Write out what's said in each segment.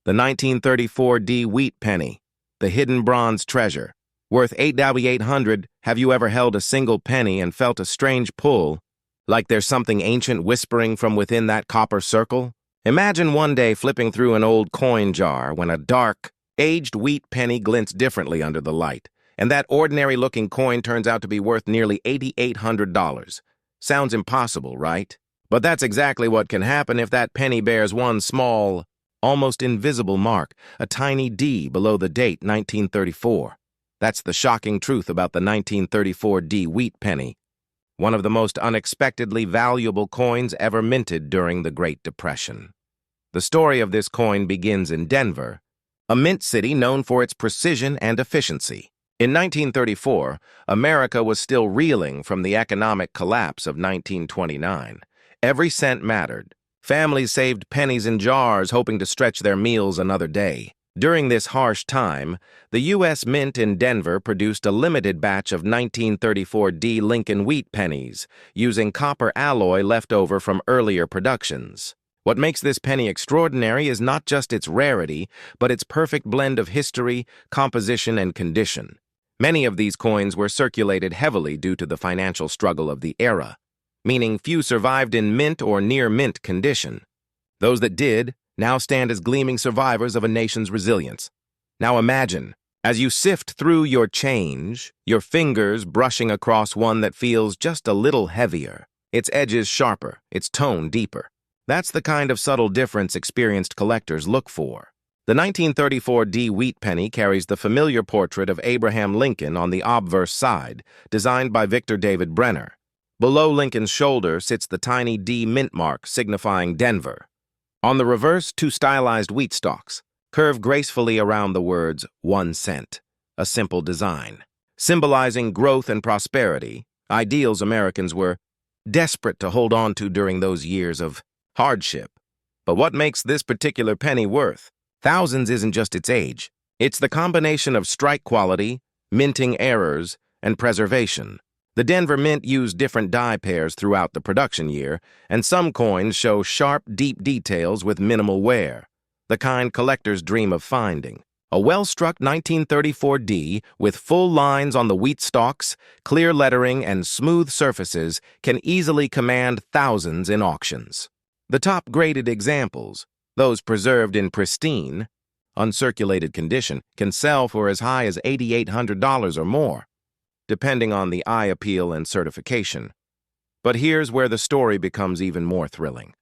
The 1934 D Wheat Penny, the hidden bronze treasure. Worth 8,800, have you ever held a single penny and felt a strange pull, like there's something ancient whispering from within that copper circle? Imagine one day flipping through an old coin jar when a dark, aged wheat penny glints differently under the light, and that ordinary-looking coin turns out to be worth nearly $8,800. Sounds impossible, right? But that's exactly what can happen if that penny bears one small, almost invisible mark, a tiny D below the date 1934. That's the shocking truth about the 1934 D Wheat Penny, one of the most unexpectedly valuable coins ever minted during the Great Depression. The story of this coin begins in Denver, a mint city known for its precision and efficiency. In 1934, America was still reeling from the economic collapse of 1929. Every cent mattered. Families saved pennies in jars, hoping to stretch their meals another day. During this harsh time, the U.S. Mint in Denver produced a limited batch of 1934 D Lincoln Wheat Pennies, using copper alloy left over from earlier productions. What makes this penny extraordinary is not just its rarity, but its perfect blend of history, composition, and condition. Many of these coins were circulated heavily due to the financial struggle of the era, meaning few survived in mint or near-mint condition. Those that did now stand as gleaming survivors of a nation's resilience. Now imagine, as you sift through your change, your fingers brushing across one that feels just a little heavier, its edges sharper, its tone deeper. That's the kind of subtle difference experienced collectors look for. The 1934 D Wheat Penny carries the familiar portrait of Abraham Lincoln on the obverse side, designed by Victor David Brenner. Below Lincoln's shoulder sits the tiny D mint mark signifying Denver. On the reverse, two stylized wheat stalks curve gracefully around the words 1 cent, a simple design. Symbolizing growth and prosperity, ideals Americans were desperate to hold on to during those years of hardship. But what makes this particular penny worth thousands isn't just its age. It's the combination of strike quality, minting errors, and preservation. The Denver Mint used different die pairs throughout the production year, and some coins show sharp, deep details with minimal wear, the kind collectors dream of finding. A well-struck 1934 D with full lines on the wheat stalks, clear lettering, and smooth surfaces can easily command thousands in auctions. The top-graded examples, those preserved in pristine, uncirculated condition, can sell for as high as $8,800 or more, depending on the eye appeal and certification. But here's where the story becomes even more thrilling.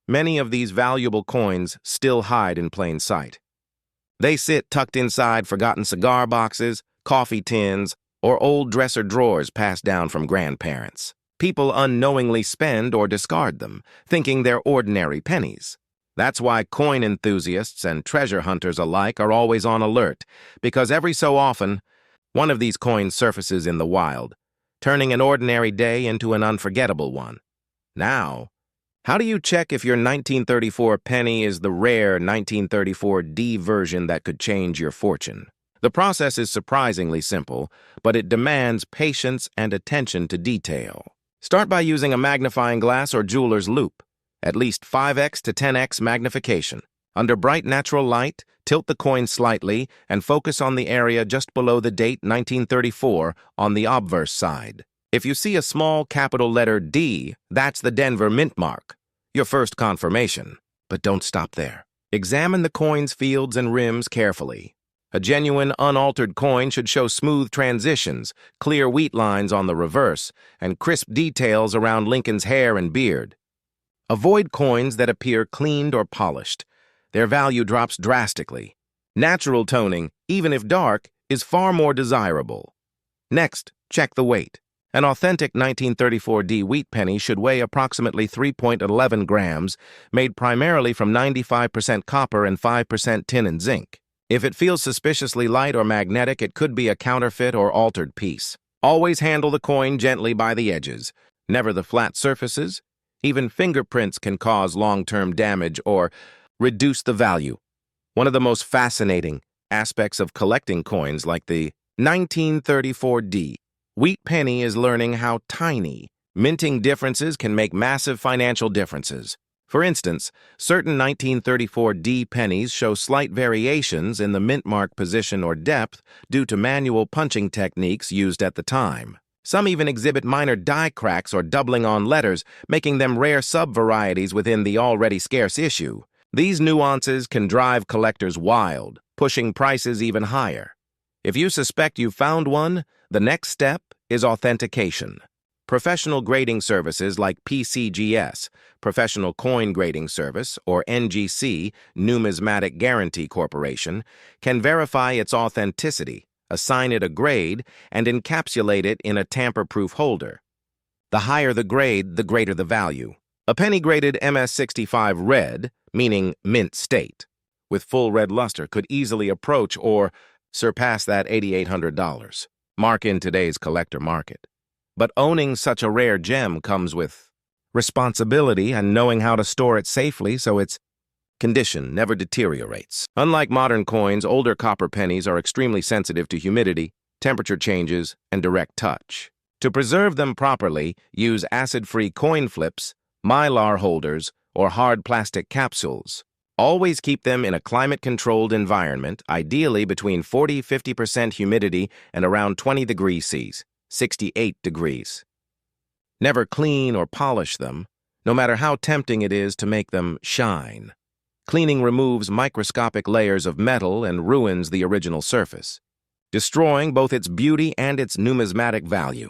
Many of these valuable coins still hide in plain sight. They sit tucked inside forgotten cigar boxes, coffee tins, or old dresser drawers passed down from grandparents. People unknowingly spend or discard them, thinking they're ordinary pennies. That's why coin enthusiasts and treasure hunters alike are always on alert, because every so often, one of these coins surfaces in the wild, turning an ordinary day into an unforgettable one. Now, how do you check if your 1934 penny is the rare 1934 D version that could change your fortune? The process is surprisingly simple, but it demands patience and attention to detail. Start by using a magnifying glass or jeweler's loupe, at least 5x to 10x magnification. Under bright natural light, tilt the coin slightly and focus on the area just below the date 1934 on the obverse side. If you see a small capital letter D, that's the Denver mint mark, your first confirmation. But don't stop there. Examine the coin's fields and rims carefully. A genuine, unaltered coin should show smooth transitions, clear wheat lines on the reverse, and crisp details around Lincoln's hair and beard. Avoid coins that appear cleaned or polished. Their value drops drastically. Natural toning, even if dark, is far more desirable. Next, check the weight. An authentic 1934 D Wheat Penny should weigh approximately 3.11 grams, made primarily from 95% copper and 5% tin and zinc. If it feels suspiciously light or magnetic, it could be a counterfeit or altered piece. Always handle the coin gently by the edges, never the flat surfaces. Even fingerprints can cause long-term damage or reduce the value. One of the most fascinating aspects of collecting coins like the 1934 D Wheat Penny is learning how tiny minting differences can make massive financial differences. For instance, certain 1934 D pennies show slight variations in the mint mark position or depth due to manual punching techniques used at the time. Some even exhibit minor die cracks or doubling on letters, making them rare sub-varieties within the already scarce issue. These nuances can drive collectors wild, pushing prices even higher. If you suspect you found one, the next step is authentication. Professional grading services like PCGS, Professional Coin Grading Service, or NGC Numismatic Guarantee Corporation, can verify its authenticity, assign it a grade, and encapsulate it in a tamper-proof holder. The higher the grade, the greater the value. A penny graded MS65 red, meaning mint state, with full red luster could easily approach or surpass that $8,800 mark in today's collector market. But owning such a rare gem comes with responsibility and knowing how to store it safely so its condition never deteriorates. Unlike modern coins, older copper pennies are extremely sensitive to humidity, temperature changes, and direct touch. To preserve them properly, use acid-free coin flips, mylar holders, or hard plastic capsules. Always keep them in a climate-controlled environment, ideally between 40–50% humidity and around 20 degrees Celsius, 68 degrees. Never clean or polish them, no matter how tempting it is to make them shine. Cleaning removes microscopic layers of metal and ruins the original surface, destroying both its beauty and its numismatic value.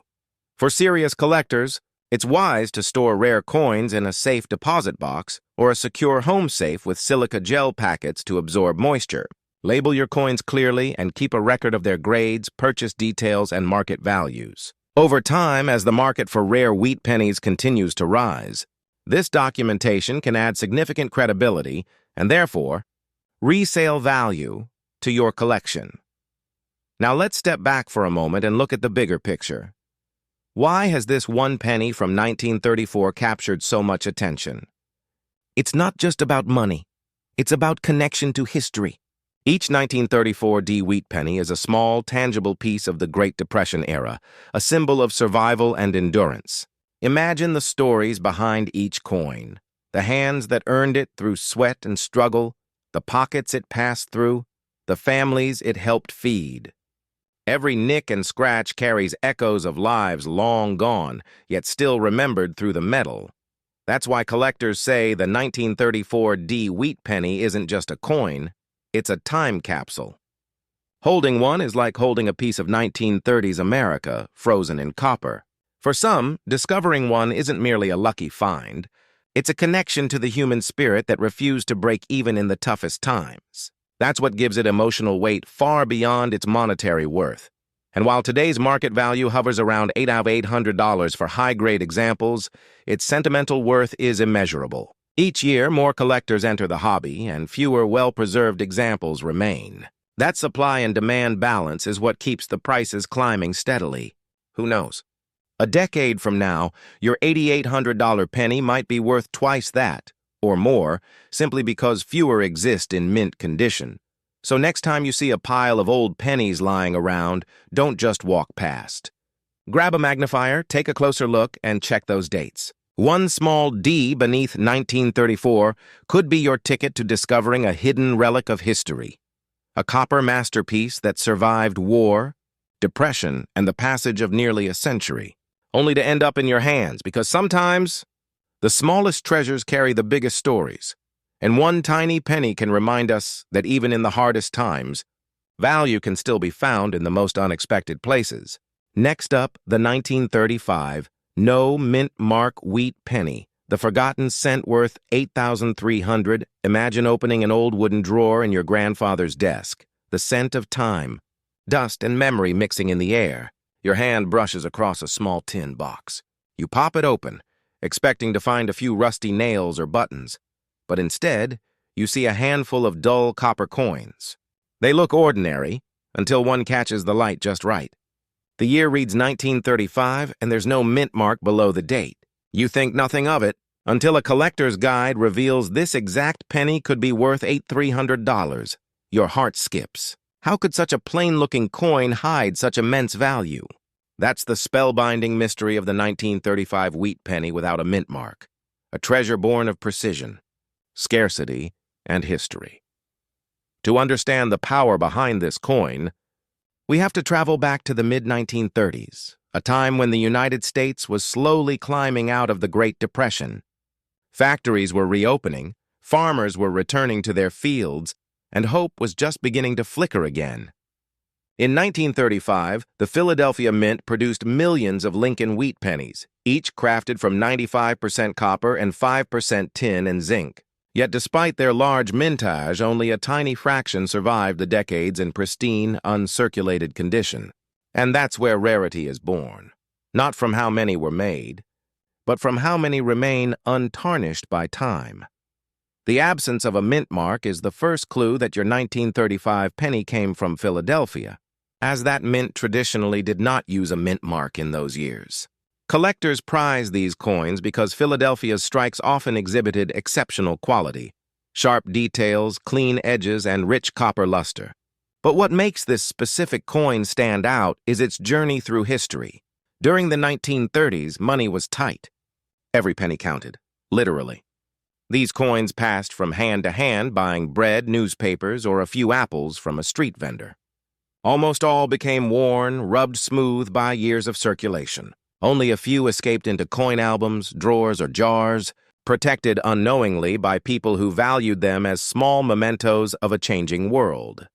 For serious collectors, it's wise to store rare coins in a safe deposit box or a secure home safe with silica gel packets to absorb moisture. Label your coins clearly and keep a record of their grades, purchase details, and market values. Over time, as the market for rare wheat pennies continues to rise, this documentation can add significant credibility and therefore resale value to your collection. Now let's step back for a moment and look at the bigger picture. Why has this one penny from 1934 captured so much attention? It's not just about money. It's about connection to history. Each 1934 D wheat penny is a small, tangible piece of the Great Depression era, a symbol of survival and endurance. Imagine the stories behind each coin, the hands that earned it through sweat and struggle, the pockets it passed through, the families it helped feed. Every nick and scratch carries echoes of lives long gone, yet still remembered through the metal. That's why collectors say the 1934 D wheat penny isn't just a coin, it's a time capsule. Holding one is like holding a piece of 1930s America frozen in copper. For some, discovering one isn't merely a lucky find. It's a connection to the human spirit that refused to break even in the toughest times. That's what gives it emotional weight far beyond its monetary worth. And while today's market value hovers around $8,800 for high-grade examples, its sentimental worth is immeasurable. Each year, more collectors enter the hobby, and fewer well-preserved examples remain. That supply and demand balance is what keeps the prices climbing steadily. Who knows? A decade from now, your $8,800 penny might be worth twice that, or more, simply because fewer exist in mint condition. So next time you see a pile of old pennies lying around, don't just walk past. Grab a magnifier, take a closer look, and check those dates. One small D beneath 1934 could be your ticket to discovering a hidden relic of history. A copper masterpiece that survived war, depression, and the passage of nearly a century, only to end up in your hands because sometimes the smallest treasures carry the biggest stories, and one tiny penny can remind us that even in the hardest times, value can still be found in the most unexpected places. Next up, the 1935 No Mint Mark Wheat Penny, the forgotten cent worth $8,300. Imagine opening an old wooden drawer in your grandfather's desk, the scent of time, dust and memory mixing in the air. Your hand brushes across a small tin box. You pop it open, expecting to find a few rusty nails or buttons, but instead, you see a handful of dull copper coins. They look ordinary until one catches the light just right. The year reads 1935, and there's no mint mark below the date. You think nothing of it until a collector's guide reveals this exact penny could be worth $8,300. Your heart skips. How could such a plain-looking coin hide such immense value? That's the spellbinding mystery of the 1935 wheat penny without a mint mark. a treasure born of precision, scarcity, and history. To understand the power behind this coin, we have to travel back to the mid-1930s, a time when the United States was slowly climbing out of the Great Depression. Factories were reopening, farmers were returning to their fields, and hope was just beginning to flicker again. In 1935, the Philadelphia Mint produced millions of Lincoln Wheat Pennies, each crafted from 95% copper and 5% tin and zinc. Yet despite their large mintage, only a tiny fraction survived the decades in pristine, uncirculated condition. And that's where rarity is born. Not from how many were made, but from how many remain untarnished by time. The absence of a mint mark is the first clue that your 1935 penny came from Philadelphia, as that mint traditionally did not use a mint mark in those years. Collectors prize these coins because Philadelphia's strikes often exhibited exceptional quality, sharp details, clean edges, and rich copper luster. But what makes this specific coin stand out is its journey through history. During the 1930s, money was tight. Every penny counted, literally. These coins passed from hand to hand, buying bread, newspapers, or a few apples from a street vendor. Almost all became worn, rubbed smooth by years of circulation. Only a few escaped into coin albums, drawers, or jars, protected unknowingly by people who valued them as small mementos of a changing world.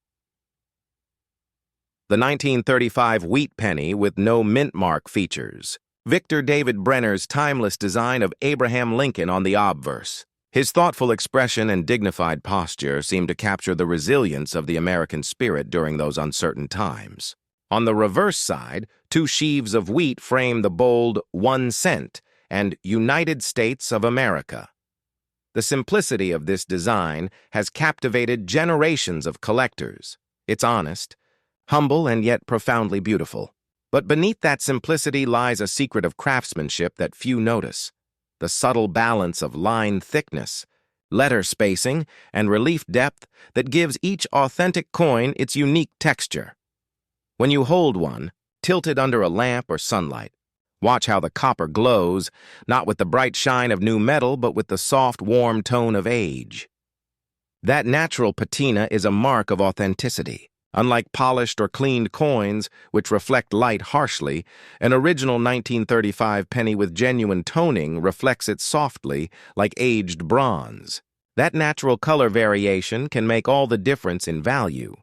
The 1935 Wheat Penny with no mint mark features Victor David Brenner's timeless design of Abraham Lincoln on the obverse. His thoughtful expression and dignified posture seem to capture the resilience of the American spirit during those uncertain times. On the reverse side, two sheaves of wheat frame the bold 1 cent and United States of America. The simplicity of this design has captivated generations of collectors. It's honest, humble, and yet profoundly beautiful. But beneath that simplicity lies a secret of craftsmanship that few notice. The subtle balance of line thickness, letter spacing, and relief depth that gives each authentic coin its unique texture. When you hold one, tilted under a lamp or sunlight, watch how the copper glows, not with the bright shine of new metal, but with the soft, warm tone of age. That natural patina is a mark of authenticity. Unlike polished or cleaned coins, which reflect light harshly, an original 1935 penny with genuine toning reflects it softly, like aged bronze. That natural color variation can make all the difference in value.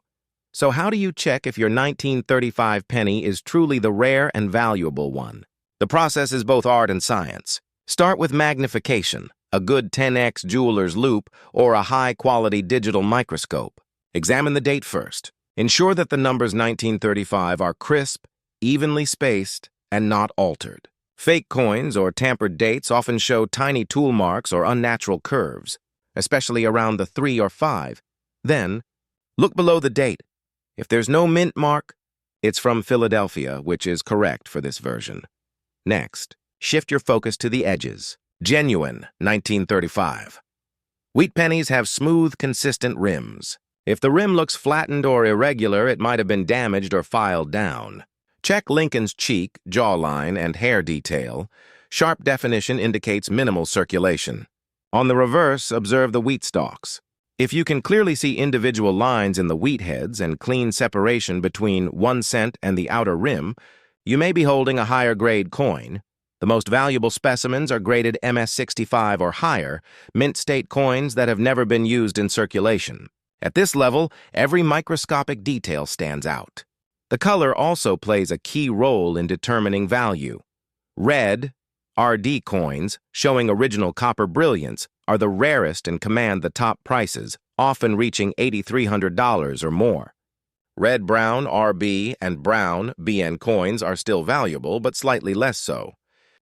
So how do you check if your 1935 penny is truly the rare and valuable one? The process is both art and science. Start with magnification, a good 10x jeweler's loupe, or a high-quality digital microscope. Examine the date first. Ensure that the numbers 1935 are crisp, evenly spaced, and not altered. Fake coins or tampered dates often show tiny tool marks or unnatural curves, especially around the 3 or 5. Then, look below the date. If there's no mint mark, it's from Philadelphia, which is correct for this version. Next, shift your focus to the edges. Genuine 1935. Wheat pennies have smooth, consistent rims. If the rim looks flattened or irregular, it might have been damaged or filed down. Check Lincoln's cheek, jawline, and hair detail. Sharp definition indicates minimal circulation. On the reverse, observe the wheat stalks. If you can clearly see individual lines in the wheat heads and clean separation between 1 cent and the outer rim, you may be holding a higher grade coin. The most valuable specimens are graded MS-65 or higher, mint state coins that have never been used in circulation. At this level, every microscopic detail stands out. The color also plays a key role in determining value. Red, RD coins, showing original copper brilliance, are the rarest and command the top prices, often reaching $8,300 or more. Red-brown, RB, and brown, BN coins are still valuable, but slightly less so.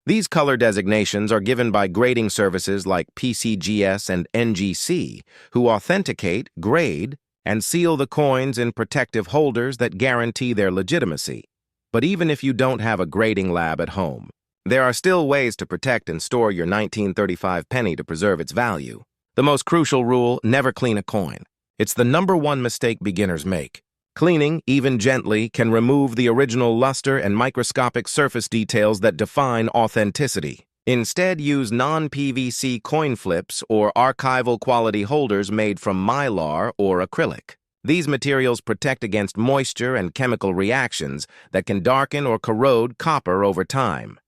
These color designations are given by grading services like PCGS and NGC, who authenticate, grade, and seal the coins in protective holders that guarantee their legitimacy. But even if you don't have a grading lab at home, there are still ways to protect and store your 1935 penny to preserve its value. The most crucial rule: never clean a coin. It's the #1 mistake beginners make. Cleaning, even gently, can remove the original luster and microscopic surface details that define authenticity. Instead, use non-PVC coin flips or archival quality holders made from mylar or acrylic. These materials protect against moisture and chemical reactions that can darken or corrode copper over time.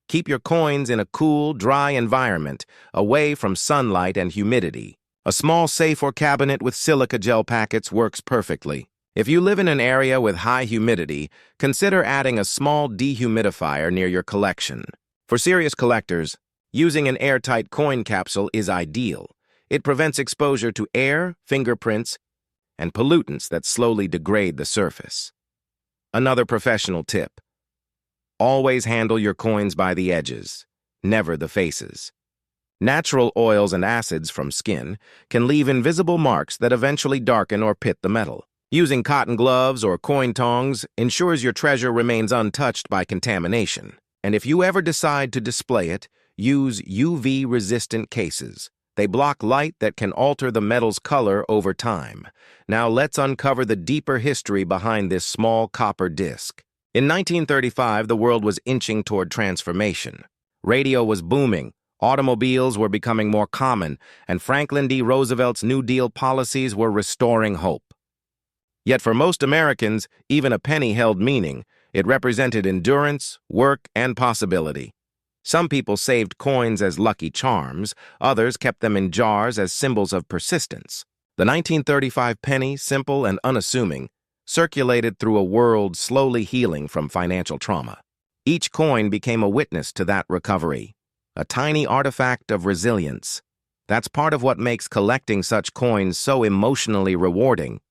Keep your coins in a cool, dry environment, away from sunlight and humidity. A small safe or cabinet with silica gel packets works perfectly. If you live in an area with high humidity, consider adding a small dehumidifier near your collection. For serious collectors, using an airtight coin capsule is ideal. It prevents exposure to air, fingerprints, and pollutants that slowly degrade the surface. Another professional tip: always handle your coins by the edges, never the faces. Natural oils and acids from skin can leave invisible marks that eventually darken or pit the metal. Using cotton gloves or coin tongs ensures your treasure remains untouched by contamination. And if you ever decide to display it, use UV-resistant cases. They block light that can alter the metal's color over time. Now let's uncover the deeper history behind this small copper disc. In 1935, the world was inching toward transformation. Radio was booming, automobiles were becoming more common, and Franklin D. Roosevelt's New Deal policies were restoring hope. Yet for most Americans, even a penny held meaning. It represented endurance, work, and possibility. Some people saved coins as lucky charms, others kept them in jars as symbols of persistence. The 1935 penny, simple and unassuming, circulated through a world slowly healing from financial trauma. Each coin became a witness to that recovery, a tiny artifact of resilience. That's part of what makes collecting such coins so emotionally rewarding.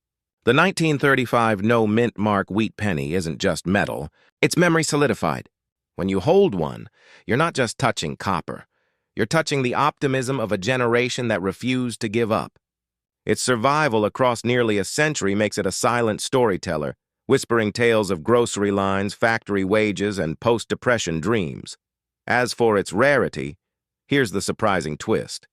The 1935 no-mint mark wheat penny isn't just metal, it's memory solidified. When you hold one, you're not just touching copper. You're touching the optimism of a generation that refused to give up. Its survival across nearly a century makes it a silent storyteller, whispering tales of grocery lines, factory wages, and post-depression dreams. As for its rarity, here's the surprising twist.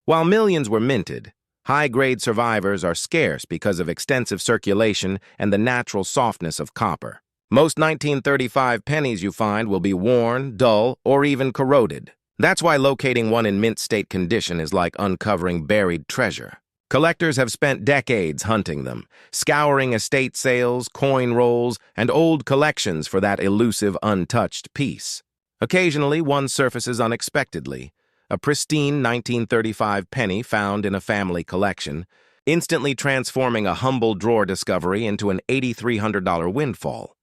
While millions were minted, high-grade survivors are scarce because of extensive circulation and the natural softness of copper. Most 1935 pennies you find will be worn, dull, or even corroded. That's why locating one in mint state condition is like uncovering buried treasure. Collectors have spent decades hunting them, scouring estate sales, coin rolls, and old collections for that elusive, untouched piece. Occasionally, one surfaces unexpectedly. A pristine 1935 penny found in a family collection, instantly transforming a humble drawer discovery into an $8,300 windfall.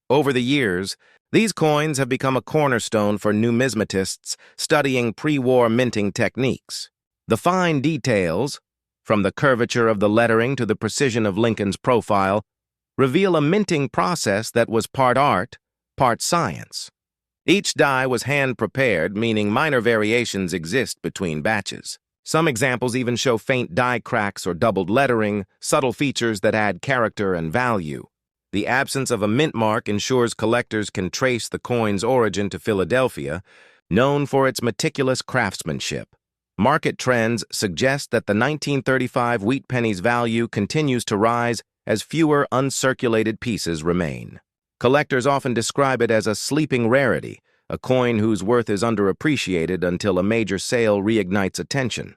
Over the years, these coins have become a cornerstone for numismatists studying pre-war minting techniques. The fine details, from the curvature of the lettering to the precision of Lincoln's profile, reveal a minting process that was part art, part science. Each die was hand-prepared, meaning minor variations exist between batches. Some examples even show faint die cracks or doubled lettering, subtle features that add character and value. The absence of a mint mark ensures collectors can trace the coin's origin to Philadelphia, known for its meticulous craftsmanship. Market trends suggest that the 1935 wheat penny's value continues to rise as fewer uncirculated pieces remain. Collectors often describe it as a sleeping rarity, a coin whose worth is underappreciated until a major sale reignites attention.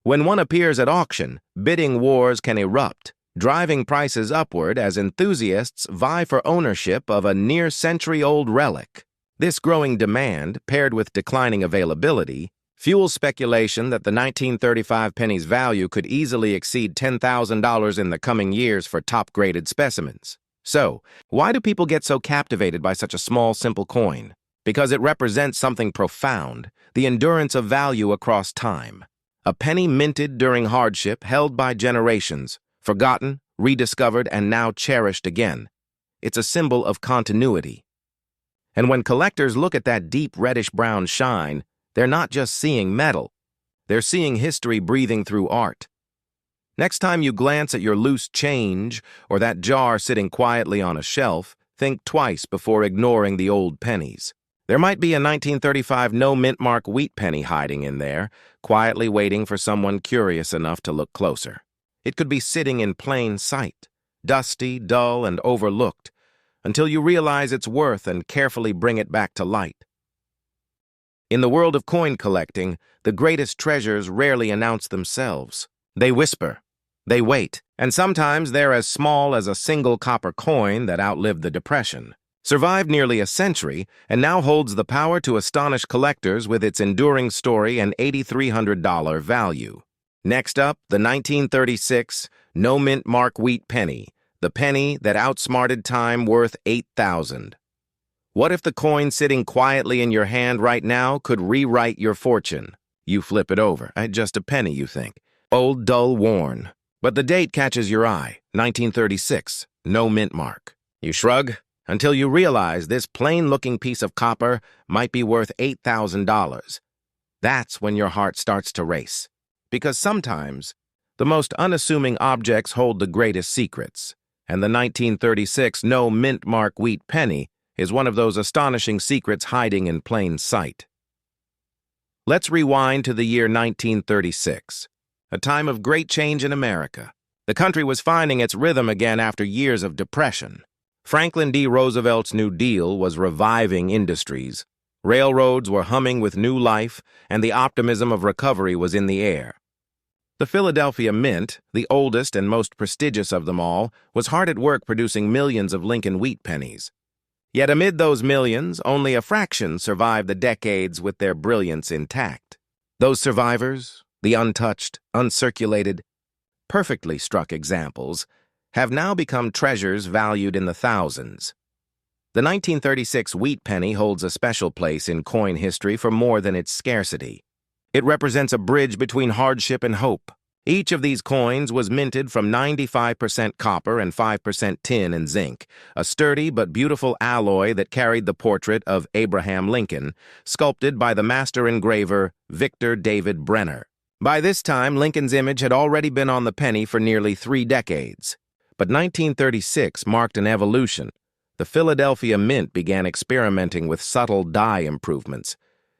When one appears at auction, bidding wars can erupt, driving prices upward as enthusiasts vie for ownership of a near-century-old relic. This growing demand, paired with declining availability, fuels speculation that the 1935 penny's value could easily exceed $10,000 in the coming years for top-graded specimens. So, why do people get so captivated by such a small, simple coin? Because it represents something profound, the endurance of value across time. A penny minted during hardship, held by generations, forgotten, rediscovered, and now cherished again. It's a symbol of continuity. And when collectors look at that deep reddish-brown shine, they're not just seeing metal. They're seeing history breathing through art. Next time you glance at your loose change or that jar sitting quietly on a shelf, think twice before ignoring the old pennies. There might be a 1935 no-mint mark wheat penny hiding in there, quietly waiting for someone curious enough to look closer. It could be sitting in plain sight, dusty, dull, and overlooked, until you realize its worth and carefully bring it back to light. In the world of coin collecting, the greatest treasures rarely announce themselves. They whisper, they wait, and sometimes they're as small as a single copper coin that outlived the Depression, survived nearly a century, and now holds the power to astonish collectors with its enduring story and $8,300 value. Next up, the 1936 No Mint Mark Wheat Penny, the penny that outsmarted time, worth $8,000. What if the coin sitting quietly in your hand right now could rewrite your fortune? You flip it over. Just a penny, you think. Old, dull, worn. But the date catches your eye. 1936. No mint mark. You shrug until you realize this plain-looking piece of copper might be worth $8,000. That's when your heart starts to race. Because sometimes, the most unassuming objects hold the greatest secrets. And the 1936 No Mint Mark Wheat Penny is one of those astonishing secrets hiding in plain sight. Let's rewind to the year 1936, a time of great change in America. The country was finding its rhythm again after years of depression. Franklin D. Roosevelt's New Deal was reviving industries. Railroads were humming with new life, and the optimism of recovery was in the air. The Philadelphia Mint, the oldest and most prestigious of them all, was hard at work producing millions of Lincoln wheat pennies. Yet amid those millions, only a fraction survived the decades with their brilliance intact. Those survivors, the untouched, uncirculated, perfectly struck examples, have now become treasures valued in the thousands. The 1936 wheat penny holds a special place in coin history for more than its scarcity. It represents a bridge between hardship and hope. Each of these coins was minted from 95% copper and 5% tin and zinc, a sturdy but beautiful alloy that carried the portrait of Abraham Lincoln, sculpted by the master engraver Victor David Brenner. By this time, Lincoln's image had already been on the penny for nearly 3 decades. But 1936 marked an evolution. The Philadelphia Mint began experimenting with subtle dye improvements,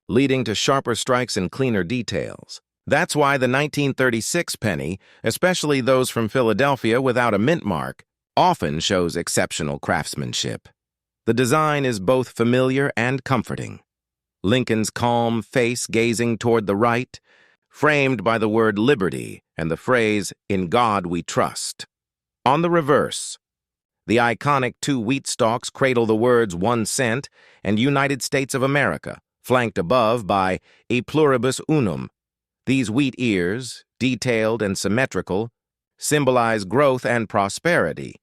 leading to sharper strikes and cleaner details. That's why the 1936 penny, especially those from Philadelphia without a mint mark, often shows exceptional craftsmanship. The design is both familiar and comforting. Lincoln's calm face gazing toward the right, framed by the word liberty and the phrase, "In God we trust." On the reverse, the iconic 2 wheat stalks cradle the words 1 cent and United States of America, flanked above by E pluribus unum. These wheat ears, detailed and symmetrical, symbolize growth and prosperity.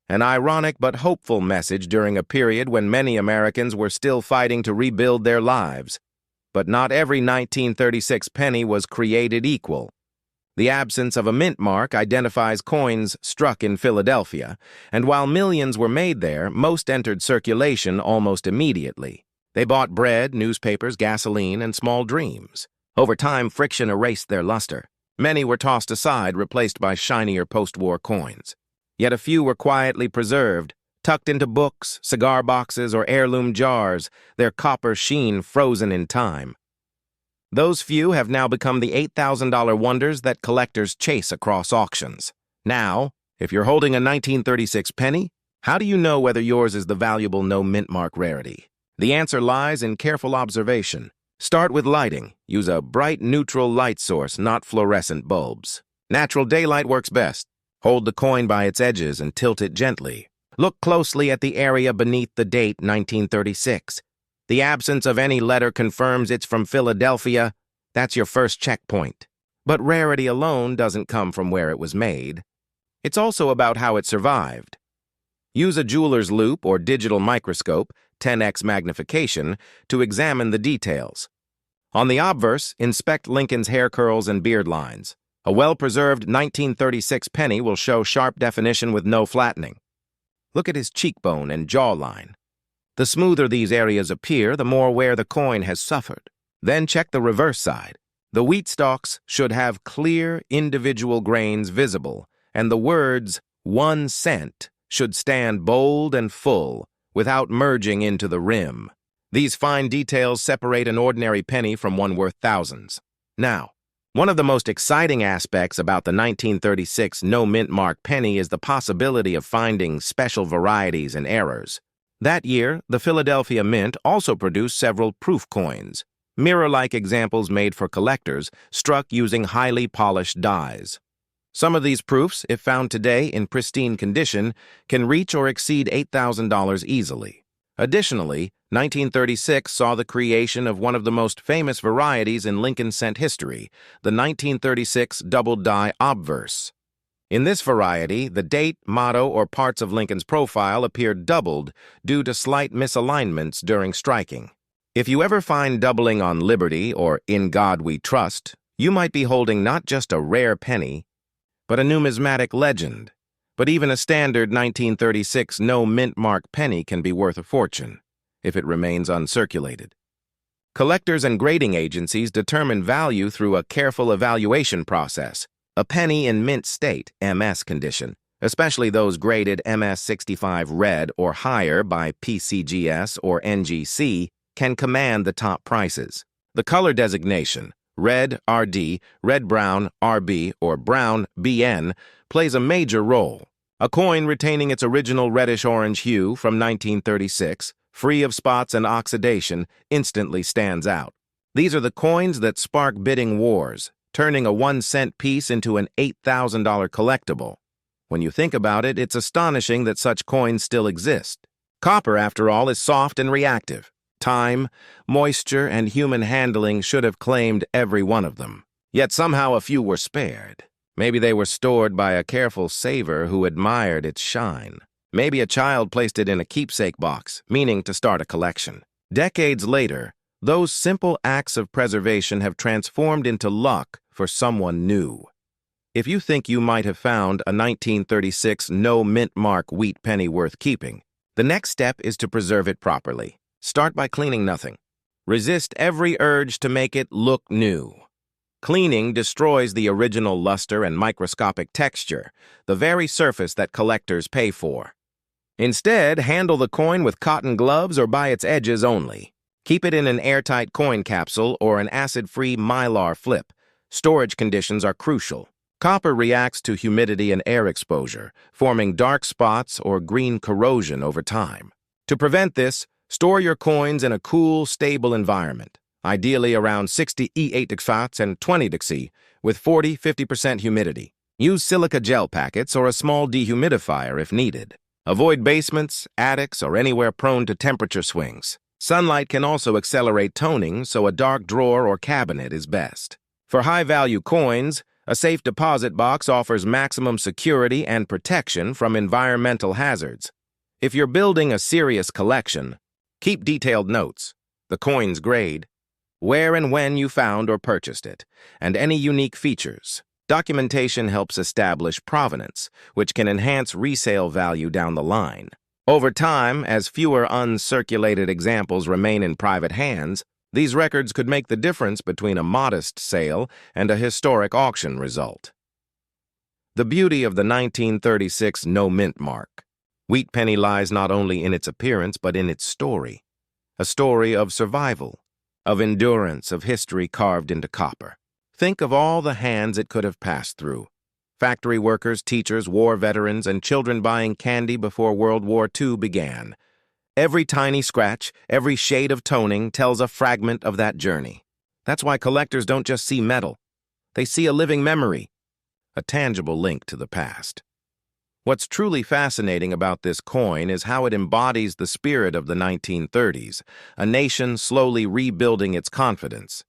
An ironic but hopeful message during a period when many Americans were still fighting to rebuild their lives. But not every 1936 penny was created equal. The absence of a mint mark identifies coins struck in Philadelphia, and while millions were made there, most entered circulation almost immediately. They bought bread, newspapers, gasoline, and small dreams. Over time, friction erased their luster. Many were tossed aside, replaced by shinier post-war coins. Yet a few were quietly preserved, tucked into books, cigar boxes, or heirloom jars, their copper sheen frozen in time. Those few have now become the $8,000 wonders that collectors chase across auctions. Now, if you're holding a 1936 penny, how do you know whether yours is the valuable no mint mark rarity? The answer lies in careful observation. Start with lighting. Use a bright, neutral light source, not fluorescent bulbs. Natural daylight works best. Hold the coin by its edges and tilt it gently. Look closely at the area beneath the date 1936. The absence of any letter confirms it's from Philadelphia. That's your first checkpoint. But rarity alone doesn't come from where it was made. It's also about how it survived. Use a jeweler's loupe or digital microscope, 10x magnification, to examine the details. On the obverse, inspect Lincoln's hair curls and beard lines. A well-preserved 1936 penny will show sharp definition with no flattening. Look at his cheekbone and jawline. The smoother these areas appear, the more wear the coin has suffered. Then check the reverse side. The wheat stalks should have clear, individual grains visible, and the words 1 cent should stand bold and full, without merging into the rim. These fine details separate an ordinary penny from one worth thousands. Now, one of the most exciting aspects about the 1936 no mint mark penny is the possibility of finding special varieties and errors. That year, the Philadelphia Mint also produced several proof coins, mirror-like examples made for collectors, struck using highly polished dies. Some of these proofs, if found today in pristine condition, can reach or exceed $8,000 easily. Additionally, 1936 saw the creation of one of the most famous varieties in Lincoln cent history, the 1936 double-die obverse. In this variety, the date, motto, or parts of Lincoln's profile appeared doubled due to slight misalignments during striking. If you ever find doubling on Liberty or In God We Trust, you might be holding not just a rare penny, but a numismatic legend. But even a standard 1936 no mint mark penny can be worth a fortune if it remains uncirculated. Collectors and grading agencies determine value through a careful evaluation process. A penny in mint state, MS condition, especially those graded MS 65 red or higher by PCGS or NGC, can command the top prices. The color designation, red RD, red-brown RB, or brown BN, plays a major role. A coin retaining its original reddish-orange hue from 1936, free of spots and oxidation, instantly stands out. These are the coins that spark bidding wars, turning a 1-cent piece into an $8,000 collectible. When you think about it, it's astonishing that such coins still exist. Copper, after all, is soft and reactive. Time, moisture, and human handling should have claimed every one of them. Yet somehow a few were spared. Maybe they were stored by a careful saver who admired its shine. Maybe a child placed it in a keepsake box, meaning to start a collection. Decades later, those simple acts of preservation have transformed into luck for someone new. If you think you might have found a 1936 no mint mark wheat penny worth keeping, the next step is to preserve it properly. Start by cleaning nothing. Resist every urge to make it look new. Cleaning destroys the original luster and microscopic texture, the very surface that collectors pay for. Instead, handle the coin with cotton gloves or by its edges only. Keep it in an airtight coin capsule or an acid-free mylar flip. Storage conditions are crucial. Copper reacts to humidity and air exposure, forming dark spots or green corrosion over time. To prevent this, store your coins in a cool, stable environment, ideally around 60 E8 and 20 degrees, with 40–50% humidity. Use silica gel packets or a small dehumidifier if needed. Avoid basements, attics, or anywhere prone to temperature swings. Sunlight can also accelerate toning, so a dark drawer or cabinet is best. For high-value coins, a safe deposit box offers maximum security and protection from environmental hazards. If you're building a serious collection, keep detailed notes, the coin's grade, where and when you found or purchased it, and any unique features. Documentation helps establish provenance, which can enhance resale value down the line. Over time, as fewer uncirculated examples remain in private hands, these records could make the difference between a modest sale and a historic auction result. The beauty of the 1936 no mint mark. Wheat penny lies not only in its appearance but in its story. A story of survival, of endurance, of history carved into copper. Think of all the hands it could have passed through. Factory workers, teachers, war veterans, and children buying candy before World War II began. Every tiny scratch, every shade of toning tells a fragment of that journey. That's why collectors don't just see metal. They see a living memory, a tangible link to the past. What's truly fascinating about this coin is how it embodies the spirit of the 1930s, a nation slowly rebuilding its confidence.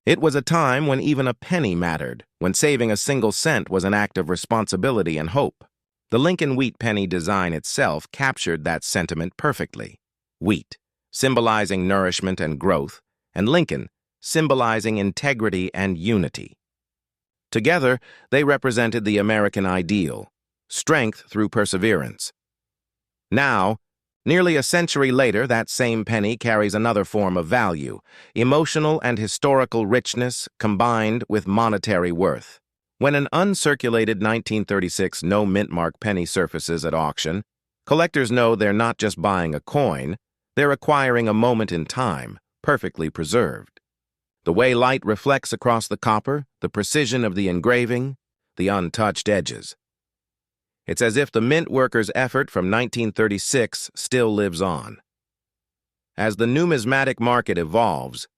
It was a time when even a penny mattered, when saving a single cent was an act of responsibility and hope. The Lincoln wheat penny design itself captured that sentiment perfectly. Wheat, symbolizing nourishment and growth, and Lincoln, symbolizing integrity and unity. Together, they represented the American ideal, strength through perseverance. Now, nearly a century later, that same penny carries another form of value, emotional and historical richness combined with monetary worth. When an uncirculated 1936 no mint mark penny surfaces at auction, collectors know they're not just buying a coin, they're acquiring a moment in time, perfectly preserved. The way light reflects across the copper, the precision of the engraving, the untouched edges. It's as if the mint worker's effort from 1936 still lives on. As the numismatic market evolves,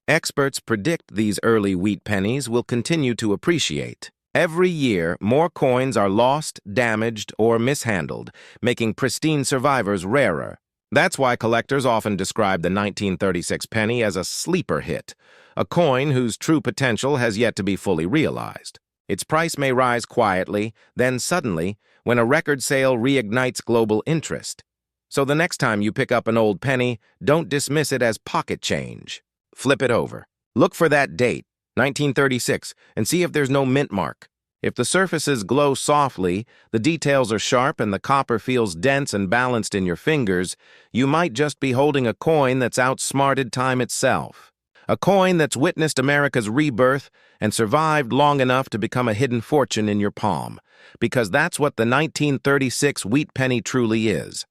Experts predict these early wheat pennies will continue to appreciate. Every year, more coins are lost, damaged, or mishandled, making pristine survivors rarer. That's why collectors often describe the 1936 penny as a sleeper hit, a coin whose true potential has yet to be fully realized. Its price may rise quietly, then suddenly, when a record sale reignites global interest. So the next time you pick up an old penny, don't dismiss it as pocket change. Flip it over. Look for that date, 1936, and see if there's no mint mark. If the surfaces glow softly, the details are sharp, and the copper feels dense and balanced in your fingers, you might just be holding a coin that's outsmarted time itself. A coin that's witnessed America's rebirth and survived long enough to become a hidden fortune in your palm, because that's what the 1936 wheat penny truly is.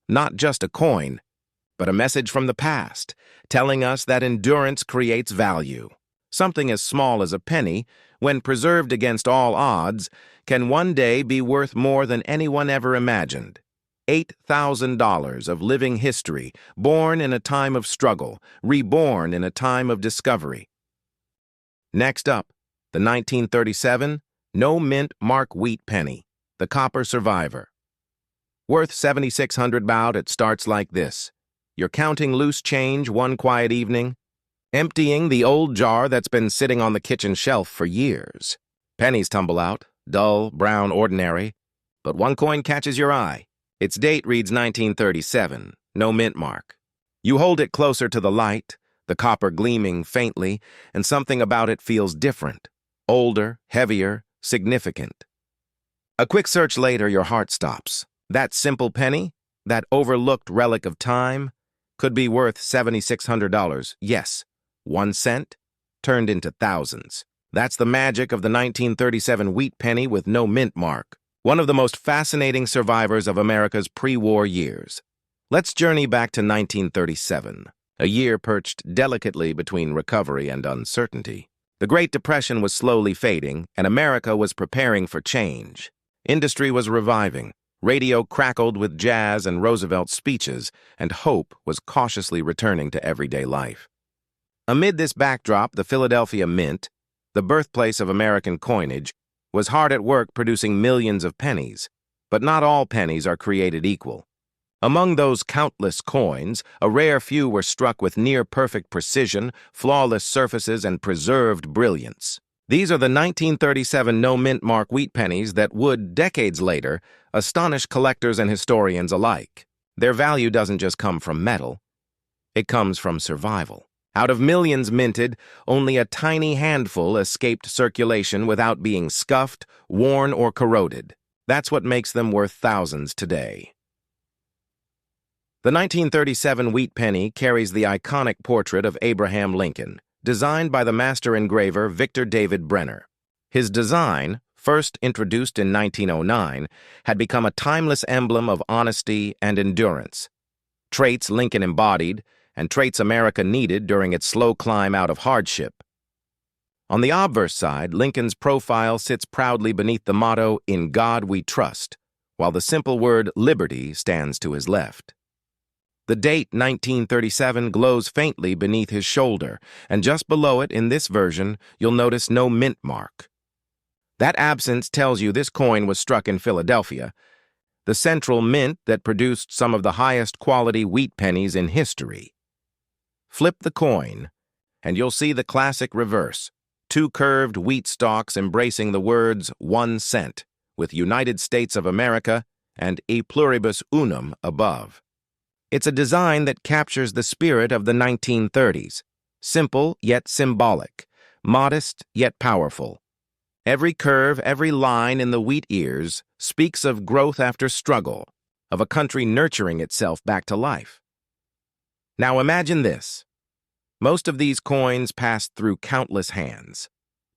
Not just a coin, but a message from the past, telling us that endurance creates value. Something as small as a penny, when preserved against all odds, can one day be worth more than anyone ever imagined. $8,000 of living history, born in a time of struggle, reborn in a time of discovery. Next up, the 1937 No Mint Mark Wheat Penny, the Copper Survivor. Worth 7,600 baht, it starts like this. You're counting loose change one quiet evening, emptying the old jar that's been sitting on the kitchen shelf for years. Pennies tumble out, dull, brown, ordinary, but one coin catches your eye. Its date reads 1937, no mint mark. You hold it closer to the light, the copper gleaming faintly, and something about it feels different, older, heavier, significant. A quick search later, your heart stops. That simple penny, that overlooked relic of time, could be worth $7,600, yes. 1 cent turned into thousands. That's the magic of the 1937 wheat penny with no mint mark, one of the most fascinating survivors of America's pre-war years. Let's journey back to 1937, a year perched delicately between recovery and uncertainty. The Great Depression was slowly fading, and America was preparing for change. Industry was reviving. Radio crackled with jazz and Roosevelt speeches, and hope was cautiously returning to everyday life. Amid this backdrop, the Philadelphia Mint, the birthplace of American coinage, was hard at work producing millions of pennies. But not all pennies are created equal. Among those countless coins, a rare few were struck with near-perfect precision, flawless surfaces, and preserved brilliance. These are the 1937 no-mint mark wheat pennies that would, decades later, astonish collectors and historians alike. Their value doesn't just come from metal. It comes from survival. Out of millions minted, only a tiny handful escaped circulation without being scuffed, worn, or corroded. That's what makes them worth thousands today. The 1937 wheat penny carries the iconic portrait of Abraham Lincoln, designed by the master engraver Victor David Brenner. His design, first introduced in 1909, had become a timeless emblem of honesty and endurance. Traits Lincoln embodied, and traits America needed during its slow climb out of hardship. On the obverse side, Lincoln's profile sits proudly beneath the motto, "In God We Trust," while the simple word liberty stands to his left. The date 1937 glows faintly beneath his shoulder, and just below it in this version, you'll notice no mint mark. That absence tells you this coin was struck in Philadelphia, the central mint that produced some of the highest quality wheat pennies in history. Flip the coin, and you'll see the classic reverse, 2 curved wheat stalks embracing the words 1 cent, with United States of America and E pluribus unum above. It's a design that captures the spirit of the 1930s, simple yet symbolic, modest yet powerful. Every curve, every line in the wheat ears speaks of growth after struggle, of a country nurturing itself back to life. Now imagine this. Most of these coins passed through countless hands,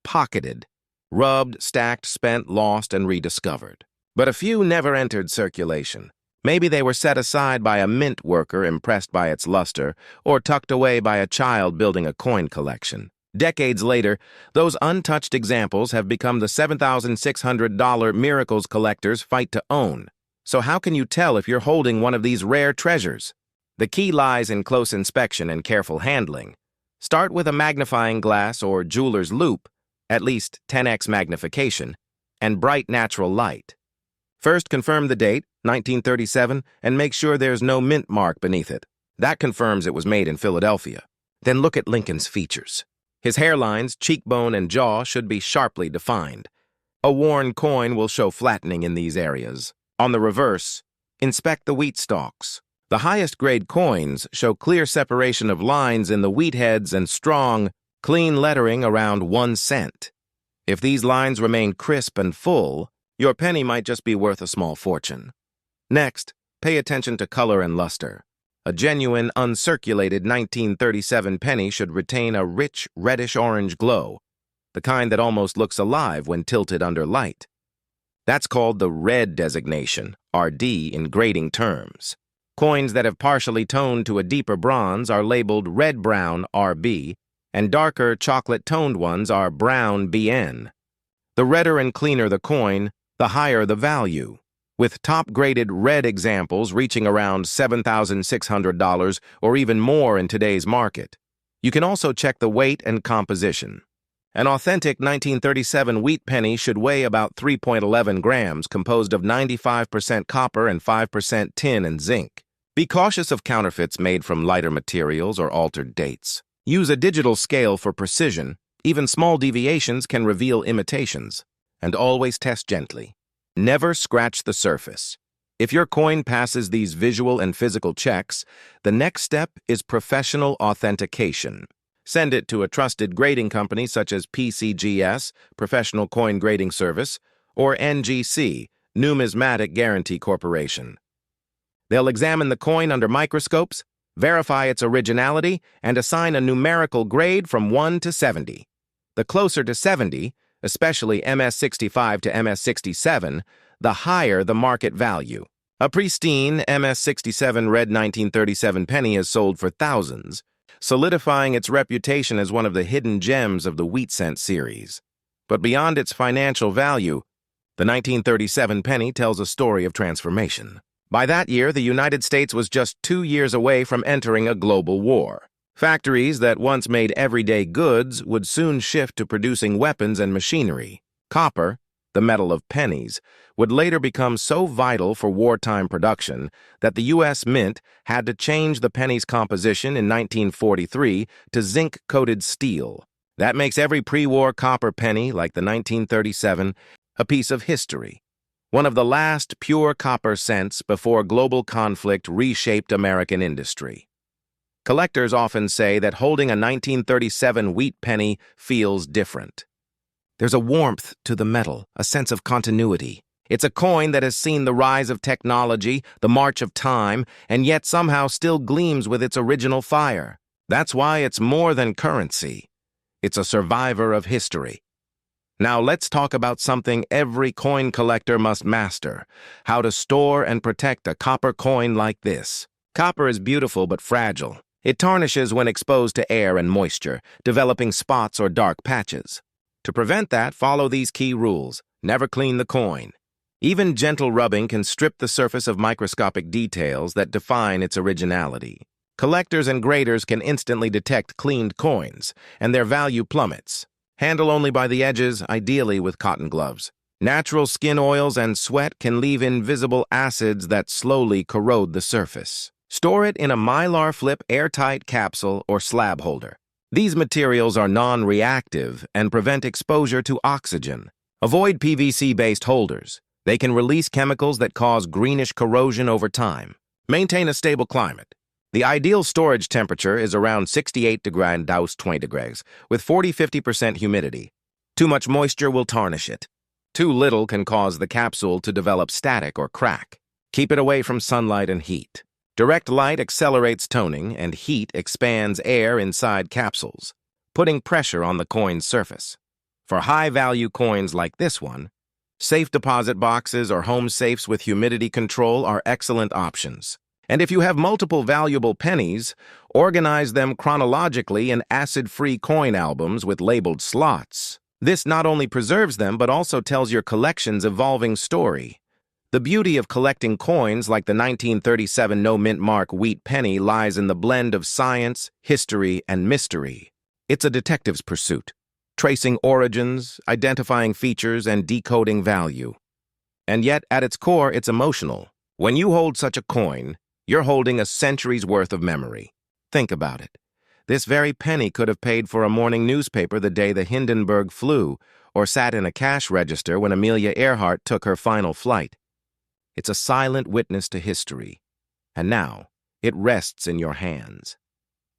pocketed, rubbed, stacked, spent, lost, and rediscovered. But a few never entered circulation. Maybe they were set aside by a mint worker impressed by its luster, or tucked away by a child building a coin collection. Decades later, those untouched examples have become the $7,600 miracles collectors fight to own. So how can you tell if you're holding one of these rare treasures? The key lies in close inspection and careful handling. Start with a magnifying glass or jeweler's loupe, at least 10x magnification, and bright natural light. First, confirm the date, 1937, and make sure there's no mint mark beneath it. That confirms it was made in Philadelphia. Then look at Lincoln's features. His hairlines, cheekbone, and jaw should be sharply defined. A worn coin will show flattening in these areas. On the reverse, inspect the wheat stalks. The highest grade coins show clear separation of lines in the wheat heads and strong, clean lettering around 1 cent. If these lines remain crisp and full, your penny might just be worth a small fortune. Next, pay attention to color and luster. A genuine, uncirculated 1937 penny should retain a rich, reddish-orange glow, the kind that almost looks alive when tilted under light. That's called the red designation, RD in grading terms. Coins that have partially toned to a deeper bronze are labeled red-brown, RB, and darker chocolate-toned ones are brown, BN. The redder and cleaner the coin, the higher the value, with top-graded red examples reaching around $7,600 or even more in today's market. You can also check the weight and composition. An authentic 1937 wheat penny should weigh about 3.11 grams, composed of 95% copper and 5% tin and zinc. Be cautious of counterfeits made from lighter materials or altered dates. Use a digital scale for precision. Even small deviations can reveal imitations. And always test gently. Never scratch the surface. If your coin passes these visual and physical checks, the next step is professional authentication. Send it to a trusted grading company such as PCGS, Professional Coin Grading Service, or NGC, Numismatic Guarantee Corporation. They'll examine the coin under microscopes, verify its originality, and assign a numerical grade from 1 to 70. The closer to 70, especially MS65 to MS67, the higher the market value. A pristine MS67 red 1937 penny is sold for thousands, solidifying its reputation as one of the hidden gems of the wheat cent series. But beyond its financial value, the 1937 penny tells a story of transformation. By that year, the United States was just 2 years away from entering a global war. Factories that once made everyday goods would soon shift to producing weapons and machinery. Copper, the metal of pennies, would later become so vital for wartime production that the U.S. Mint had to change the penny's composition in 1943 to zinc-coated steel. That makes every pre-war copper penny, like the 1937, a piece of history. One of the last pure copper cents before global conflict reshaped American industry. Collectors often say that holding a 1937 wheat penny feels different. There's a warmth to the metal, a sense of continuity. It's a coin that has seen the rise of technology, the march of time, and yet somehow still gleams with its original fire. That's why it's more than currency. It's a survivor of history. Now let's talk about something every coin collector must master: how to store and protect a copper coin like this. Copper is beautiful but fragile. It tarnishes when exposed to air and moisture, developing spots or dark patches. To prevent that, follow these key rules. Never clean the coin. Even gentle rubbing can strip the surface of microscopic details that define its originality. Collectors and graders can instantly detect cleaned coins, and their value plummets. Handle only by the edges, ideally with cotton gloves. Natural skin oils and sweat can leave invisible acids that slowly corrode the surface. Store it in a Mylar Flip airtight capsule or slab holder. These materials are non-reactive and prevent exposure to oxygen. Avoid PVC-based holders. They can release chemicals that cause greenish corrosion over time. Maintain a stable climate. The ideal storage temperature is around 68 degrees, 20 degrees, with 40–50% humidity. Too much moisture will tarnish it. Too little can cause the capsule to develop static or crack. Keep it away from sunlight and heat. Direct light accelerates toning, and heat expands air inside capsules, putting pressure on the coin's surface. For high-value coins like this one, safe deposit boxes or home safes with humidity control are excellent options. And if you have multiple valuable pennies, organize them chronologically in acid-free coin albums with labeled slots. This not only preserves them, but also tells your collection's evolving story. The beauty of collecting coins like the 1937 no-mint mark Wheat Penny lies in the blend of science, history, and mystery. It's a detective's pursuit, tracing origins, identifying features, and decoding value. And yet, at its core, it's emotional. When you hold such a coin, you're holding a century's worth of memory. Think about it. This very penny could have paid for a morning newspaper the day the Hindenburg flew, or sat in a cash register when Amelia Earhart took her final flight. It's a silent witness to history, and now it rests in your hands.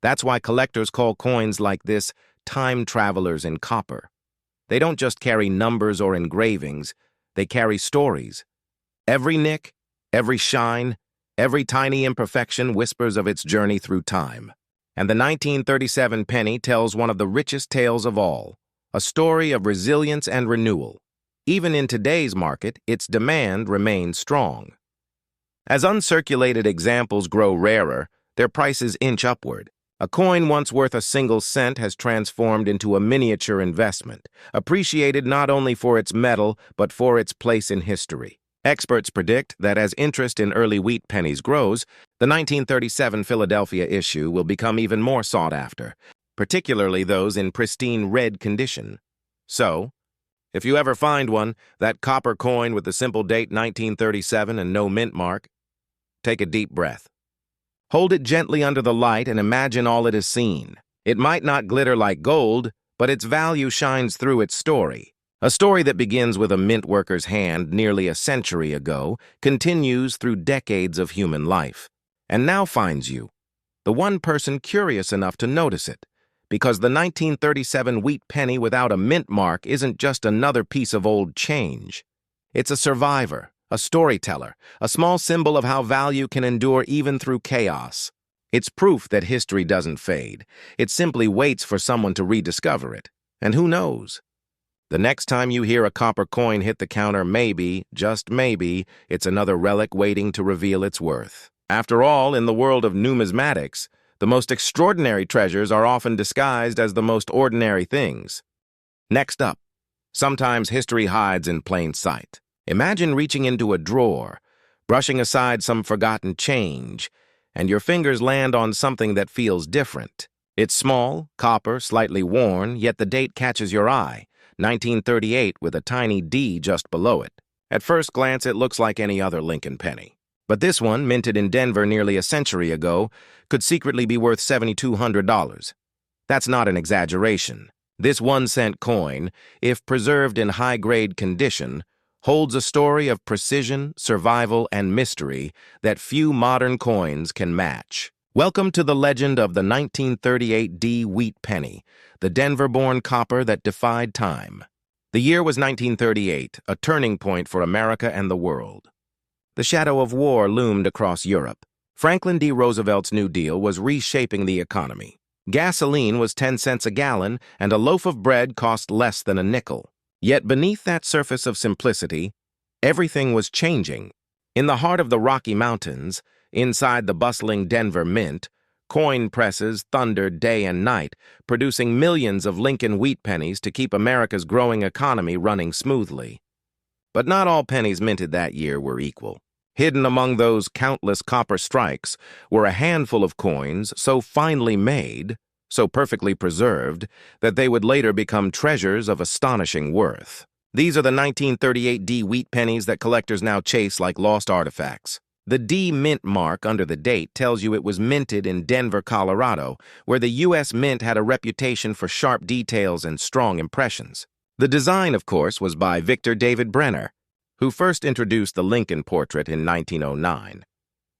That's why collectors call coins like this time travelers in copper. They don't just carry numbers or engravings, they carry stories. Every nick, every shine, every tiny imperfection whispers of its journey through time. And the 1937 penny tells one of the richest tales of all, a story of resilience and renewal. Even in today's market, its demand remains strong. As uncirculated examples grow rarer, their prices inch upward. A coin once worth a single cent has transformed into a miniature investment, appreciated not only for its metal, but for its place in history. Experts predict that as interest in early wheat pennies grows, the 1937 Philadelphia issue will become even more sought after, particularly those in pristine red condition. So, if you ever find one, that copper coin with the simple date 1937 and no mint mark, take a deep breath. Hold it gently under the light and imagine all it has seen. It might not glitter like gold, but its value shines through its story. A story that begins with a mint worker's hand nearly a century ago continues through decades of human life, and now finds you, the one person curious enough to notice it. Because the 1937 wheat penny without a mint mark isn't just another piece of old change. It's a survivor, a storyteller, a small symbol of how value can endure even through chaos. It's proof that history doesn't fade. It simply waits for someone to rediscover it. And who knows? The next time you hear a copper coin hit the counter, maybe, just maybe, it's another relic waiting to reveal its worth. After all, in the world of numismatics, the most extraordinary treasures are often disguised as the most ordinary things. Next up, sometimes history hides in plain sight. Imagine reaching into a drawer, brushing aside some forgotten change, and your fingers land on something that feels different. It's small, copper, slightly worn, yet the date catches your eye, 1938 with a tiny D just below it. At first glance, it looks like any other Lincoln penny. But this one, minted in Denver nearly a century ago, could secretly be worth $7,200. That's not an exaggeration. This 1-cent coin, if preserved in high-grade condition, holds a story of precision, survival, and mystery that few modern coins can match. Welcome to the legend of the 1938 D Wheat Penny, the Denver-born copper that defied time. The year was 1938, a turning point for America and the world. The shadow of war loomed across Europe. Franklin D. Roosevelt's New Deal was reshaping the economy. Gasoline was 10 cents a gallon, and a loaf of bread cost less than a nickel. Yet beneath that surface of simplicity, everything was changing. In the heart of the Rocky Mountains, inside the bustling Denver Mint, coin presses thundered day and night, producing millions of Lincoln wheat pennies to keep America's growing economy running smoothly. But not all pennies minted that year were equal. Hidden among those countless copper strikes were a handful of coins so finely made, so perfectly preserved, that they would later become treasures of astonishing worth. These are the 1938 D wheat pennies that collectors now chase like lost artifacts. The D mint mark under the date tells you it was minted in Denver, Colorado, where the U.S. Mint had a reputation for sharp details and strong impressions. The design, of course, was by Victor David Brenner, who first introduced the Lincoln portrait in 1909.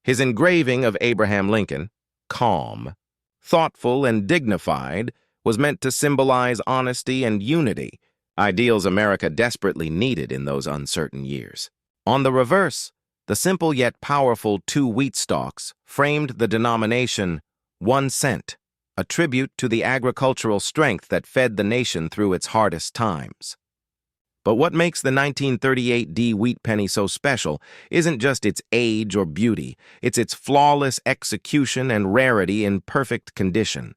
His engraving of Abraham Lincoln, calm, thoughtful, and dignified, was meant to symbolize honesty and unity, ideals America desperately needed in those uncertain years. On the reverse, the simple yet powerful 2 wheat stalks framed the denomination 1 cent, a tribute to the agricultural strength that fed the nation through its hardest times. But what makes the 1938 D wheat penny so special isn't just its age or beauty, it's its flawless execution and rarity in perfect condition.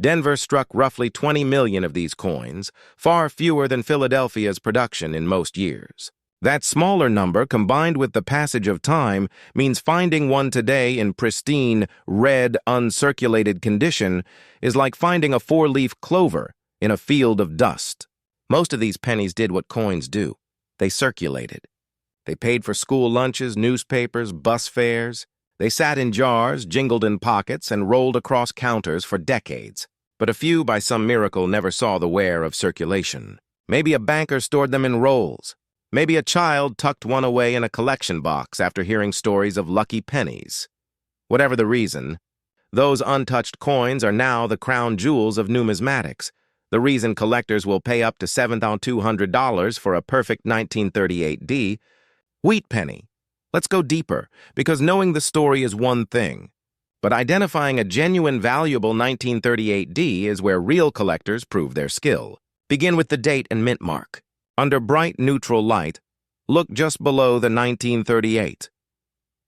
Denver struck roughly 20 million of these coins, far fewer than Philadelphia's production in most years. That smaller number, combined with the passage of time, means finding one today in pristine, red, uncirculated condition is like finding a four-leaf clover in a field of dust. Most of these pennies did what coins do. They circulated. They paid for school lunches, newspapers, bus fares. They sat in jars, jingled in pockets, and rolled across counters for decades. But a few, by some miracle, never saw the wear of circulation. Maybe a banker stored them in rolls. Maybe a child tucked one away in a collection box after hearing stories of lucky pennies. Whatever the reason, those untouched coins are now the crown jewels of numismatics, the reason collectors will pay up to $7,200 for a perfect 1938D. Wheat penny. Let's go deeper, because knowing the story is one thing, but identifying a genuine valuable 1938D is where real collectors prove their skill. Begin with the date and mint mark. Under bright neutral light, look just below the 1938.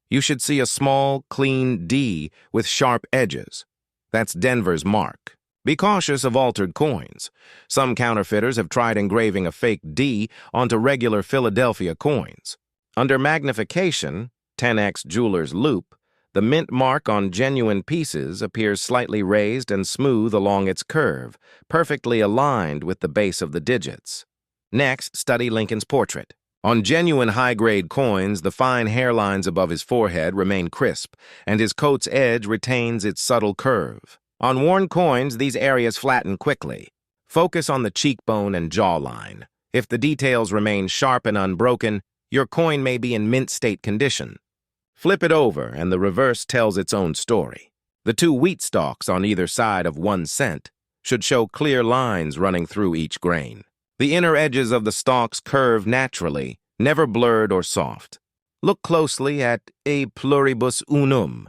You should see a small, clean D with sharp edges. That's Denver's mark. Be cautious of altered coins. Some counterfeiters have tried engraving a fake D onto regular Philadelphia coins. Under magnification, 10x jeweler's loupe, the mint mark on genuine pieces appears slightly raised and smooth along its curve, perfectly aligned with the base of the digits. Next, study Lincoln's portrait. On genuine high-grade coins, the fine hairlines above his forehead remain crisp, and his coat's edge retains its subtle curve. On worn coins, these areas flatten quickly. Focus on the cheekbone and jawline. If the details remain sharp and unbroken, your coin may be in mint-state condition. Flip it over, and the reverse tells its own story. The two wheat stalks on either side of 1 cent should show clear lines running through each grain. The inner edges of the stalks curve naturally, never blurred or soft. Look closely at E pluribus unum.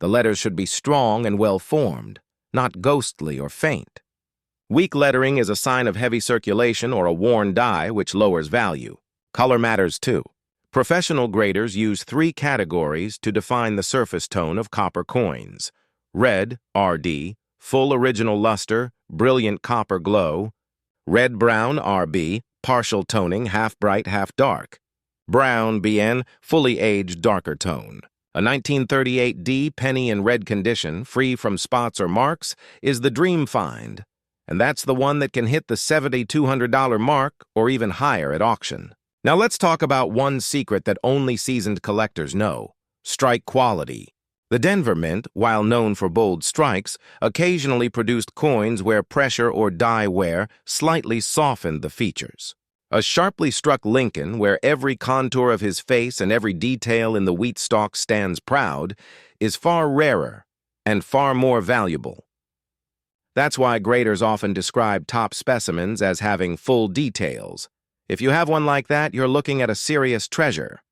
The letters should be strong and well-formed, not ghostly or faint. Weak lettering is a sign of heavy circulation or a worn die, which lowers value. Color matters too. Professional graders use 3 categories to define the surface tone of copper coins: red, RD, full original luster, brilliant copper glow; red-brown, RB, partial toning, half bright, half dark; brown, BN, fully aged, darker tone. A 1938D penny in red condition, free from spots or marks, is the dream find, and that's the one that can hit the $7,200 mark or even higher at auction. Now let's talk about one secret that only seasoned collectors know: strike quality. The Denver Mint, while known for bold strikes, occasionally produced coins where pressure or die wear slightly softened the features. A sharply struck Lincoln, where every contour of his face and every detail in the wheat stalk stands proud, is far rarer and far more valuable. That's why graders often describe top specimens as having full details. If you have one like that, you're looking at a serious treasure.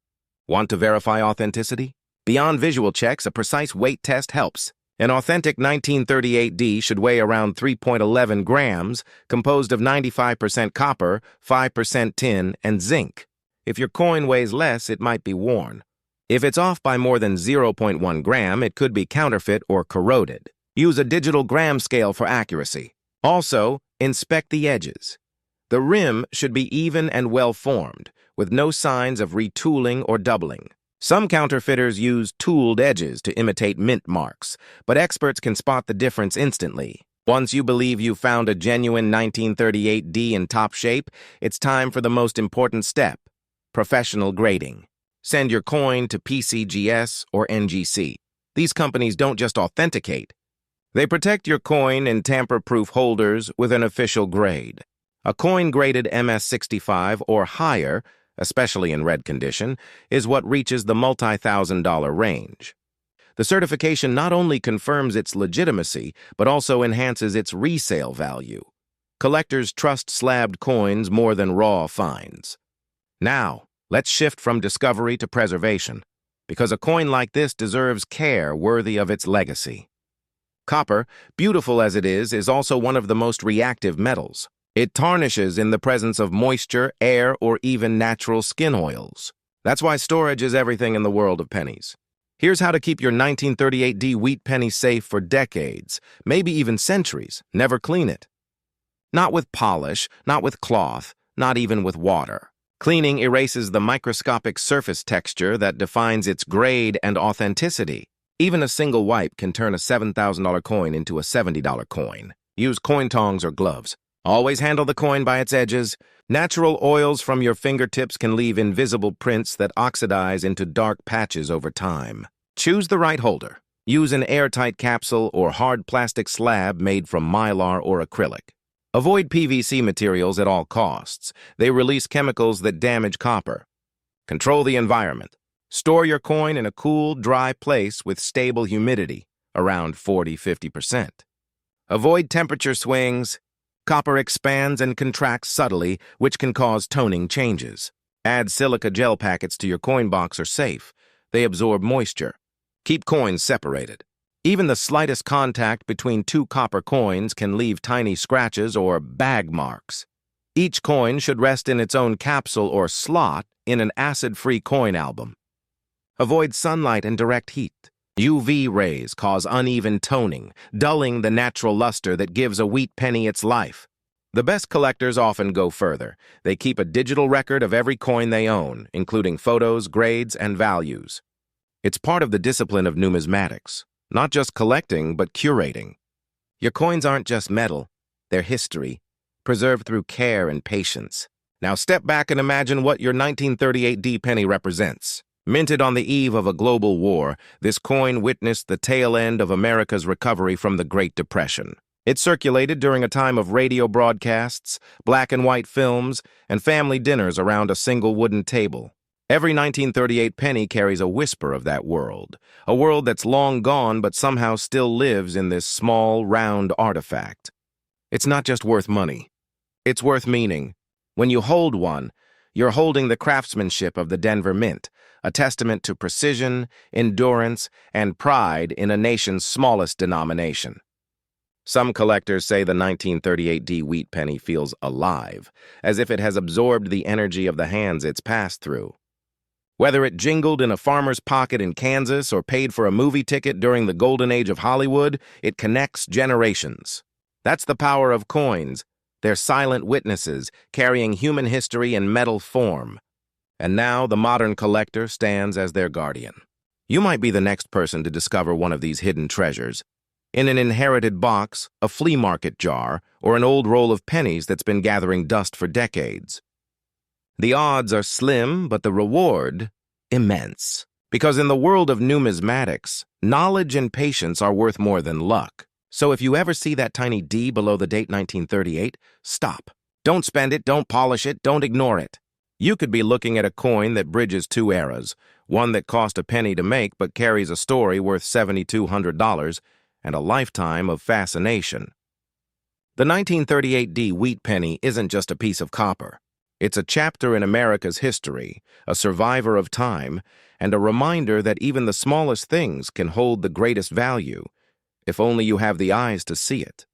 Want to verify authenticity? Beyond visual checks, a precise weight test helps. An authentic 1938D should weigh around 3.11 grams, composed of 95% copper, 5% tin, and zinc. If your coin weighs less, it might be worn. If it's off by more than 0.1 gram, it could be counterfeit or corroded. Use a digital gram scale for accuracy. Also, inspect the edges. The rim should be even and well-formed, with no signs of retooling or doubling. Some counterfeiters use tooled edges to imitate mint marks, but experts can spot the difference instantly. Once you believe you've found a genuine 1938D in top shape, it's time for the most important step: professional grading. Send your coin to PCGS or NGC. These companies don't just authenticate. They protect your coin in tamper-proof holders with an official grade. A coin graded MS65 or higher, especially in red condition, is what reaches the multi-thousand-dollar range. The certification not only confirms its legitimacy, but also enhances its resale value. Collectors trust slabbed coins more than raw finds. Now, let's shift from discovery to preservation, because a coin like this deserves care worthy of its legacy. Copper, beautiful as it is also one of the most reactive metals. It tarnishes in the presence of moisture, air, or even natural skin oils. That's why storage is everything in the world of pennies. Here's how to keep your 1938D wheat penny safe for decades, maybe even centuries. Never clean it. Not with polish, not with cloth, not even with water. Cleaning erases the microscopic surface texture that defines its grade and authenticity. Even a single wipe can turn a $7,000 coin into a $70 coin. Use coin tongs or gloves. Always handle the coin by its edges. Natural oils from your fingertips can leave invisible prints that oxidize into dark patches over time. Choose the right holder. Use an airtight capsule or hard plastic slab made from mylar or acrylic. Avoid PVC materials at all costs. They release chemicals that damage copper. Control the environment. Store your coin in a cool, dry place with stable humidity, around 40–50%. Avoid temperature swings. Copper expands and contracts subtly, which can cause toning changes. Add silica gel packets to your coin box are safe. They absorb moisture. Keep coins separated. Even the slightest contact between two copper coins can leave tiny scratches or bag marks. Each coin should rest in its own capsule or slot in an acid-free coin album. Avoid sunlight and direct heat. UV rays cause uneven toning, dulling the natural luster that gives a wheat penny its life. The best collectors often go further. They keep a digital record of every coin they own, including photos, grades, and values. It's part of the discipline of numismatics, not just collecting, but curating. Your coins aren't just metal, they're history, preserved through care and patience. Now step back and imagine what your 1938 D penny represents. Minted on the eve of a global war, this coin witnessed the tail end of America's recovery from the Great Depression. It circulated during a time of radio broadcasts, black and white films, and family dinners around a single wooden table. Every 1938 penny carries a whisper of that world, a world that's long gone but somehow still lives in this small, round artifact. It's not just worth money. It's worth meaning. When you hold one, you're holding the craftsmanship of the Denver Mint, a testament to precision, endurance, and pride in a nation's smallest denomination. Some collectors say the 1938 D wheat penny feels alive, as if it has absorbed the energy of the hands it's passed through. Whether it jingled in a farmer's pocket in Kansas or paid for a movie ticket during the golden age of Hollywood, it connects generations. That's the power of coins. They're silent witnesses, carrying human history in metal form. And now the modern collector stands as their guardian. You might be the next person to discover one of these hidden treasures. In an inherited box, a flea market jar, or an old roll of pennies that's been gathering dust for decades. The odds are slim, but the reward immense. Because in the world of numismatics, knowledge and patience are worth more than luck. So if you ever see that tiny D below the date 1938, stop. Don't spend it, don't polish it, don't ignore it. You could be looking at a coin that bridges two eras, one that cost a penny to make but carries a story worth $7,200 and a lifetime of fascination. The 1938 D wheat penny isn't just a piece of copper. It's a chapter in America's history, a survivor of time, and a reminder that even the smallest things can hold the greatest value, if only you have the eyes to see it.